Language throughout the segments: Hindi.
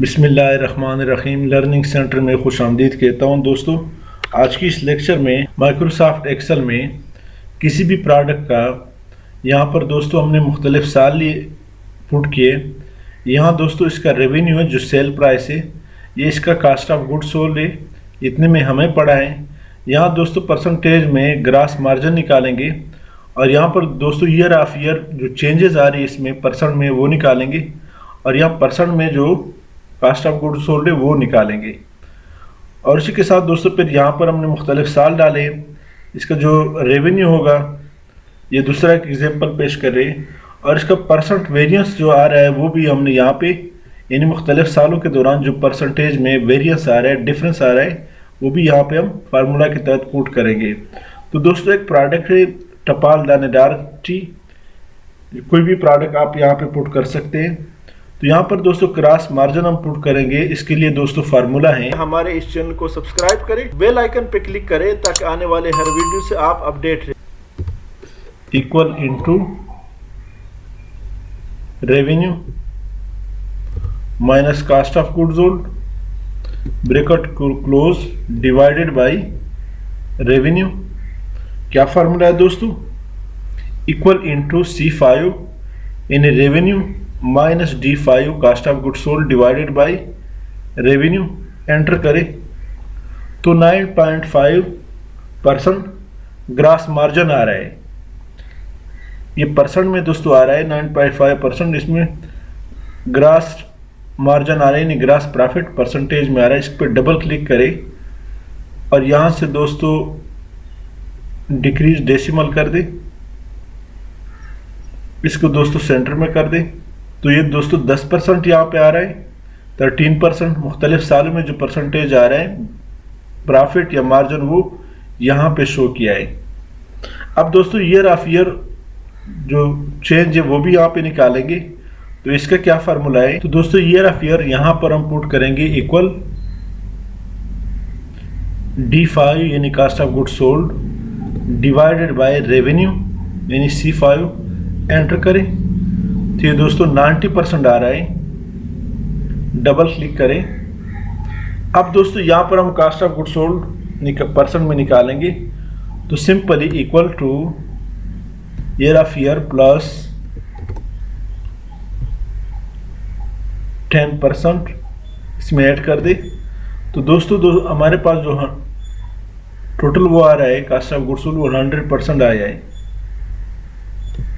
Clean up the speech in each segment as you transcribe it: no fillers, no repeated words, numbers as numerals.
बिस्मिल्लाहिर्रहमानिर्रहीम लर्निंग सेंटर में खुश आमदीद कहता हूँ। दोस्तों, आज की इस लेक्चर में माइक्रोसॉफ्ट एक्सेल में किसी भी प्रोडक्ट का यहाँ पर दोस्तों हमने मुख्तलिफ साल पुट किए। यहाँ दोस्तों इसका रेवेन्यू है, जो सेल प्राइस है, ये इसका कास्ट ऑफ गुड्स सोल्ड है, इतने में हमें पड़ा है। यहाँ दोस्तों परसेंटेज में ग्रास मार्जिन निकालेंगे और यहाँ पर दोस्तों ईयर ऑफ ईयर जो चेंजेस आ रही है इसमें परसेंट में वो निकालेंगे और यहाँ परसेंट में जो कास्ट ऑफ गुड्स सोल्ड है वो निकालेंगे। और इसी के साथ दोस्तों फिर यहाँ पर हमने मुख्तलिफ साल डाले, इसका जो रेवेन्यू होगा ये दूसरा एक एग्जाम्पल पेश कर रहे हैं और इसका परसेंट वेरिएंस जो आ रहा है वो भी हमने यहाँ पे यानी मुख्तलिफ सालों के दौरान जो परसेंटेज में वेरिएंस आ रहा है, डिफरेंस आ रहा है, वो भी यहाँ पे हम फार्मूला के तहत पुट करेंगे। तो दोस्तों एक प्रोडक्ट है टपाल दानेदार टी, कोई भी प्रोडक्ट आप यहाँ पे पुट कर सकते हैं। तो यहाँ पर दोस्तों क्रॉस मार्जिन हम पुट करेंगे। इसके लिए दोस्तों फार्मूला है, हमारे इस चैनल को सब्सक्राइब करें, बेल आइकन पे क्लिक करें ताकि आने वाले हर वीडियो से आप अपडेट रहे। Equal into revenue minus cost of goods sold bracket close divided by revenue. क्या फार्मूला है दोस्तों? Equal into C5 in revenue minus D5 cost of goods sold divided by revenue. Enter करें तो 9.5% ग्रास मार्जिन आ रहा है। ये परसेंट में दोस्तों आ रहा है 9.5%, इसमें ग्रास मार्जिन आ रहा है, यानी ग्रास प्रॉफिट परसेंटेज में आ रहा है। इस पर डबल क्लिक करें और यहाँ से दोस्तों डिक्रीज डेसिमल कर दे, इसको दोस्तों सेंटर में कर दे। तो ये दोस्तों 10% यहाँ पे आ रहा है, 13% मुख्तलिफ सालों में जो परसेंटेज आ रहा है प्रॉफिट या मार्जिन वो यहाँ पे शो किया है। अब दोस्तों ईयर ऑफ ईयर जो चेंज है वो भी यहाँ पे निकालेंगे। तो इसका क्या फार्मूला है? तो दोस्तों ईयर ऑफ ईयर यहाँ पर हम पुट करेंगे इक्वल D5 यानी cost of goods sold divided by revenue यानी C5। एंटर करें तो ये दोस्तों 90% आ रहा है, डबल क्लिक करें। अब दोस्तों यहाँ पर हम cost of goods sold percent में निकालेंगे। तो simply equal to year of year plus 10% इसमें ऐड कर दे। तो दोस्तों हमारे पास जो टोटल वो आ रहा है कास्ट ऑफ गुड्स सोल्ड वो 100% आया है।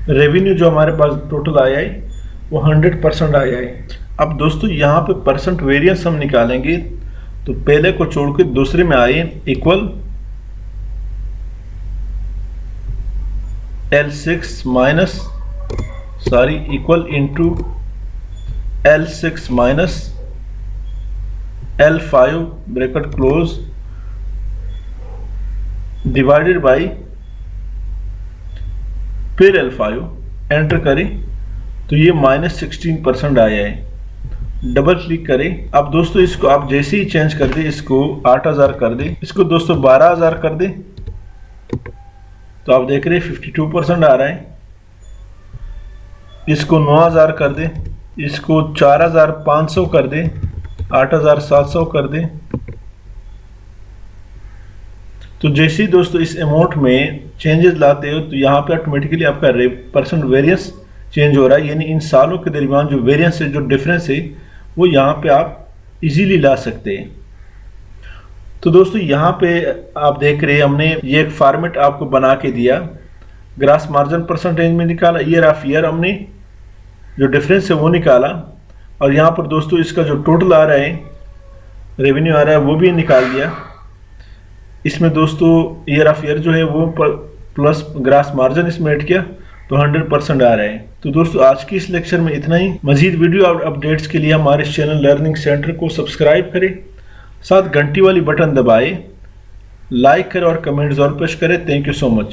रेवेन्यू जो हमारे पास टोटल आया है वो 100% आया है। अब दोस्तों यहाँ पे परसेंट वेरिएंस हम निकालेंगे। तो पहले को छोड़ के दूसरे में आए equal L6 minus equal into L6 minus L5 bracket close divided bye फिर L5। एंटर करें तो ये -16% आया है। डबल क्लिक करें। अब दोस्तों इसको आप जैसे ही चेंज कर दे, इसको 8000 कर दे, इसको दोस्तों 12000 कर दे, तो आप देख रहे हैं 52% आ रहा है। इसको 9000 कर दे, इसको 4500 कर दे, 8700 कर दे। तो जैसे ही दोस्तों इस अमाउंट में चेंजेस लाते हो तो यहाँ पे ऑटोमेटिकली आपका परसेंट वेरिएंस चेंज हो रहा है, यानी इन सालों के दरमियान जो वेरिएंस है, जो डिफरेंस है, वो यहाँ पे आप इजीली ला सकते हैं। तो दोस्तों यहाँ पे आप देख रहे हैं हमने ये एक फॉर्मेट आपको बना के दिया। ग्रास मार्जिन परसेंटेज में निकाला, ईयर ऑफ ईयर हमने जो डिफरेंस है वो निकाला और यहाँ पर दोस्तों इसका जो टोटल आ रहा है रेवेन्यू आ रहा है वो भी निकाल दिया। इसमें दोस्तों ईयर ऑफ ईयर जो है वो प्लस ग्रास मार्जिन इसमें ऐड किया तो 100% आ रहा है। तो दोस्तों आज की इस लेक्चर में इतना ही। मजीद वीडियो अपडेट्स के लिए हमारे चैनल लर्निंग सेंटर को सब्सक्राइब करें, साथ घंटी वाली बटन दबाएं, लाइक करें और कमेंट जरूर पेश करें। Thank you so much.